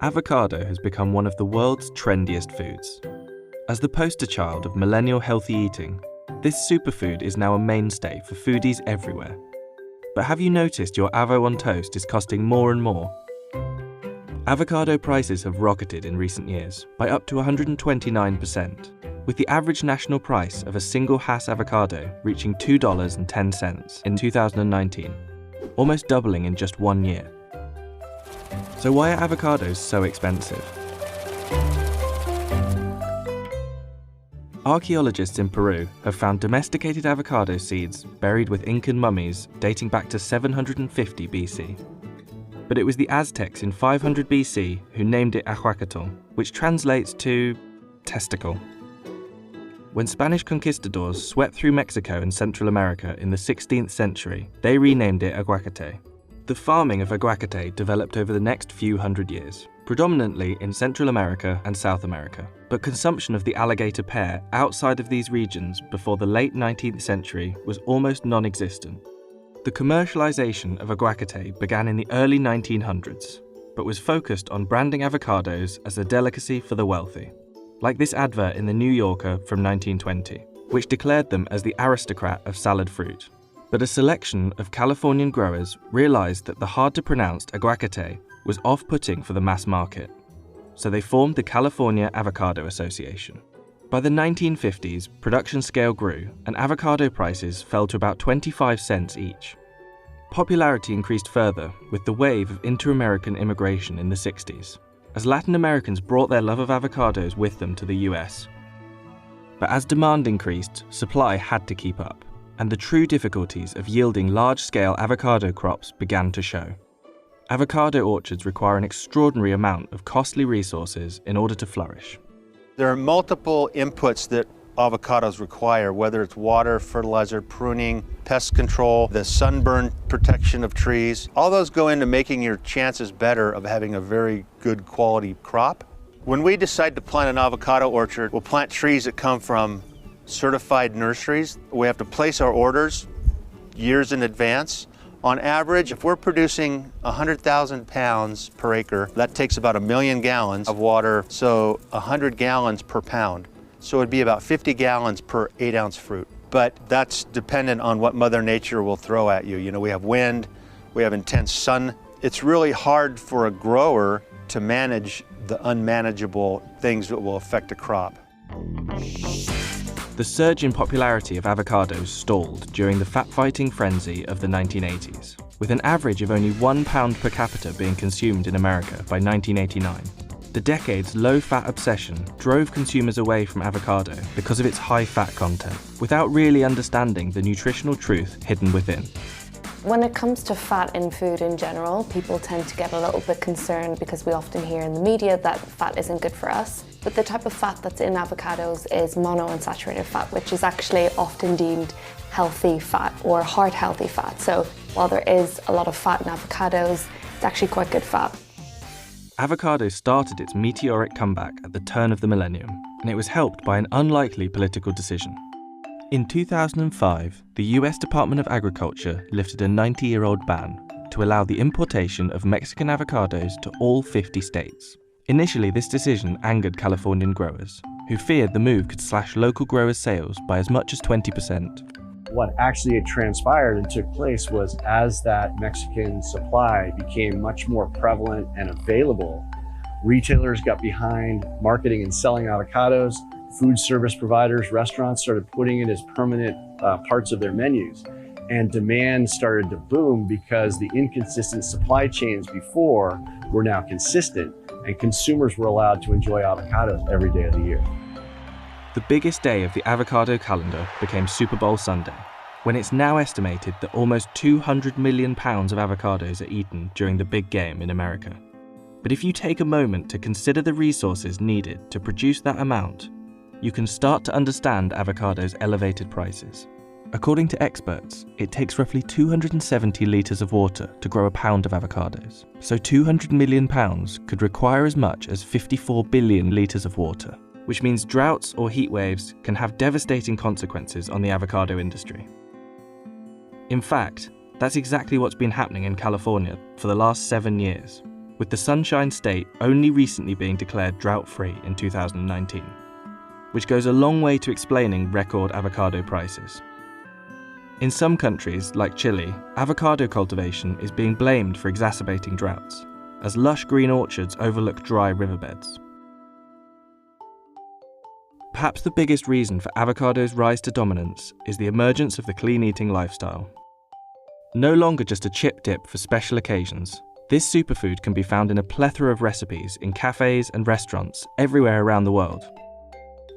Avocado has become one of the world's trendiest foods. As the poster child of millennial healthy eating, this superfood is now a mainstay for foodies everywhere. But have you noticed your avo on toast is costing more and more? Avocado prices have rocketed in recent years by up to 129%, with the average national price of a single Hass avocado reaching $2.10 in 2019, almost doubling in just 1 year. So why are avocados so expensive? Archaeologists in Peru have found domesticated avocado seeds buried with Incan mummies dating back to 750 BC. But it was the Aztecs in 500 BC who named it Aguacatl, which translates to testicle. When Spanish conquistadors swept through Mexico and Central America in the 16th century, they renamed it aguacate. The farming of aguacate developed over the next few hundred years, predominantly in Central America and South America, but consumption of the alligator pear outside of these regions before the late 19th century was almost non-existent. The commercialization of aguacate began in the early 1900s, but was focused on branding avocados as a delicacy for the wealthy, like this advert in the New Yorker from 1920, which declared them as the aristocrat of salad fruit. But a selection of Californian growers realized that the hard-to-pronounce aguacate was off-putting for the mass market, so they formed the California Avocado Association. By the 1950s, production scale grew and avocado prices fell to about 25 cents each. Popularity increased further with the wave of inter-American immigration in the 60s, as Latin Americans brought their love of avocados with them to the US. But as demand increased, supply had to keep up, and the true difficulties of yielding large-scale avocado crops began to show. Avocado orchards require an extraordinary amount of costly resources in order to flourish. There are multiple inputs that avocados require, whether it's water, fertilizer, pruning, pest control, the sunburn protection of trees. All those go into making your chances better of having a very good quality crop. When we decide to plant an avocado orchard, we'll plant trees that come from certified nurseries. We have to place our orders years in advance. On average, if we're producing 100,000 pounds per acre, that takes about 1 million gallons of water, so 100 gallons per pound. So it'd be about 50 gallons per 8-ounce fruit. But that's dependent on what Mother Nature will throw at you. You know, we have wind, we have intense sun. It's really hard for a grower to manage the unmanageable things that will affect a crop. The surge in popularity of avocados stalled during the fat-fighting frenzy of the 1980s, with an average of only 1 pound per capita being consumed in America by 1989. The decade's low-fat obsession drove consumers away from avocado because of its high fat content, without really understanding the nutritional truth hidden within. When it comes to fat in food in general, people tend to get a little bit concerned because we often hear in the media that fat isn't good for us. But the type of fat that's in avocados is monounsaturated fat, which is actually often deemed healthy fat or heart-healthy fat. So while there is a lot of fat in avocados, it's actually quite good fat. Avocado started its meteoric comeback at the turn of the millennium, and it was helped by an unlikely political decision. In 2005, the US Department of Agriculture lifted a 90-year-old ban to allow the importation of Mexican avocados to all 50 states. Initially, this decision angered Californian growers, who feared the move could slash local growers' sales by as much as 20%. What actually transpired and took place was, as that Mexican supply became much more prevalent and available, retailers got behind marketing and selling avocados. Food service providers, restaurants started putting it as permanent parts of their menus. And demand started to boom because the inconsistent supply chains before were now consistent, and consumers were allowed to enjoy avocados every day of the year. The biggest day of the avocado calendar became Super Bowl Sunday, when it's now estimated that almost 200 million pounds of avocados are eaten during the big game in America. But if you take a moment to consider the resources needed to produce that amount, you can start to understand avocados' elevated prices. According to experts, it takes roughly 270 litres of water to grow a pound of avocados. So 200 million pounds could require as much as 54 billion litres of water, which means droughts or heat waves can have devastating consequences on the avocado industry. In fact, that's exactly what's been happening in California for the last 7 years. with the Sunshine State only recently being declared drought-free in 2019, which goes a long way to explaining record avocado prices. In some countries, like Chile, avocado cultivation is being blamed for exacerbating droughts, as lush green orchards overlook dry riverbeds. Perhaps the biggest reason for avocado's rise to dominance is the emergence of the clean eating lifestyle. No longer just a chip dip for special occasions, this superfood can be found in a plethora of recipes in cafes and restaurants everywhere around the world.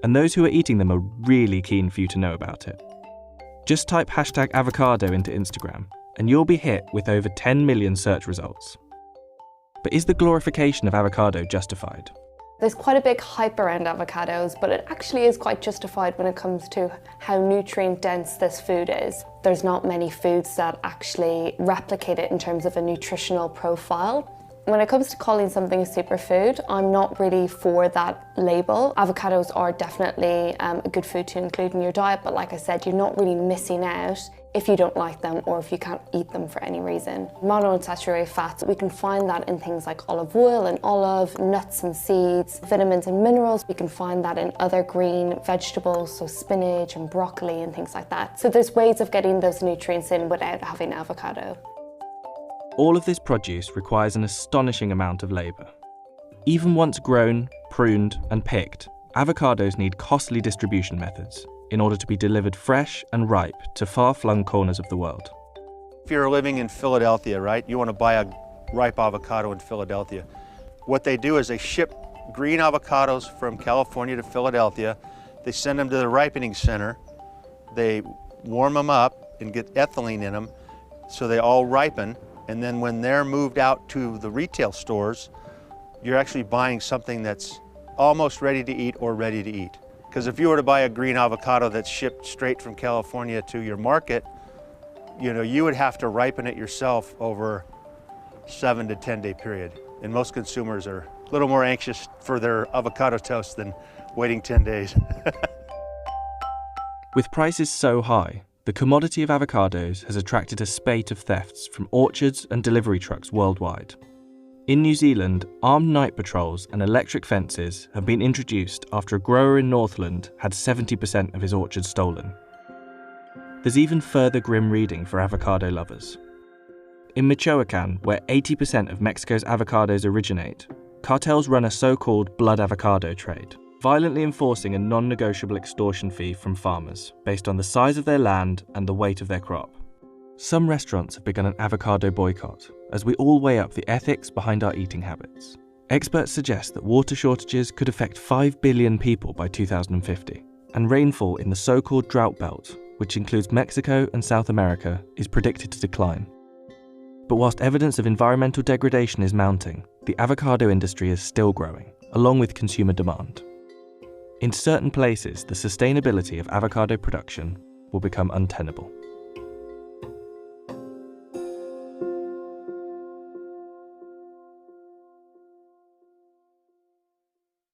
And those who are eating them are really keen for you to know about it. Just type #avocado into Instagram and you'll be hit with over 10 million search results. But is the glorification of avocado justified? There's quite a big hype around avocados, but it actually is quite justified when it comes to how nutrient dense this food is. There's not many foods that actually replicate it in terms of a nutritional profile. When it comes to calling something a superfood, I'm not really for that label. Avocados are definitely a good food to include in your diet, but like I said, you're not really missing out if you don't like them or if you can't eat them for any reason. Monounsaturated fats, we can find that in things like olive oil and olive, nuts and seeds, vitamins and minerals. We can find that in other green vegetables, so spinach and broccoli and things like that. So there's ways of getting those nutrients in without having avocado. All of this produce requires an astonishing amount of labour. Even once grown, pruned and picked, avocados need costly distribution methods in order to be delivered fresh and ripe to far-flung corners of the world. If you're living in Philadelphia, right, you want to buy a ripe avocado in Philadelphia. What they do is they ship green avocados from California to Philadelphia. They send them to the ripening center. They warm them up and get ethylene in them so they all ripen. And then when they're moved out to the retail stores, you're actually buying something that's almost ready to eat or ready to eat. Because if you were to buy a green avocado that's shipped straight from California to your market, you would have to ripen it yourself over 7 to 10 day period. And most consumers are a little more anxious for their avocado toast than waiting 10 days. With prices so high, the commodity of avocados has attracted a spate of thefts from orchards and delivery trucks worldwide. In New Zealand, armed night patrols and electric fences have been introduced after a grower in Northland had 70% of his orchard stolen. There's even further grim reading for avocado lovers. In Michoacan, where 80% of Mexico's avocados originate, cartels run a so-called blood avocado trade, violently enforcing a non-negotiable extortion fee from farmers based on the size of their land and the weight of their crop. Some restaurants have begun an avocado boycott as we all weigh up the ethics behind our eating habits. Experts suggest that water shortages could affect 5 billion people by 2050, and rainfall in the so-called drought belt, which includes Mexico and South America, is predicted to decline. But whilst evidence of environmental degradation is mounting, the avocado industry is still growing, along with consumer demand. In certain places, the sustainability of avocado production will become untenable.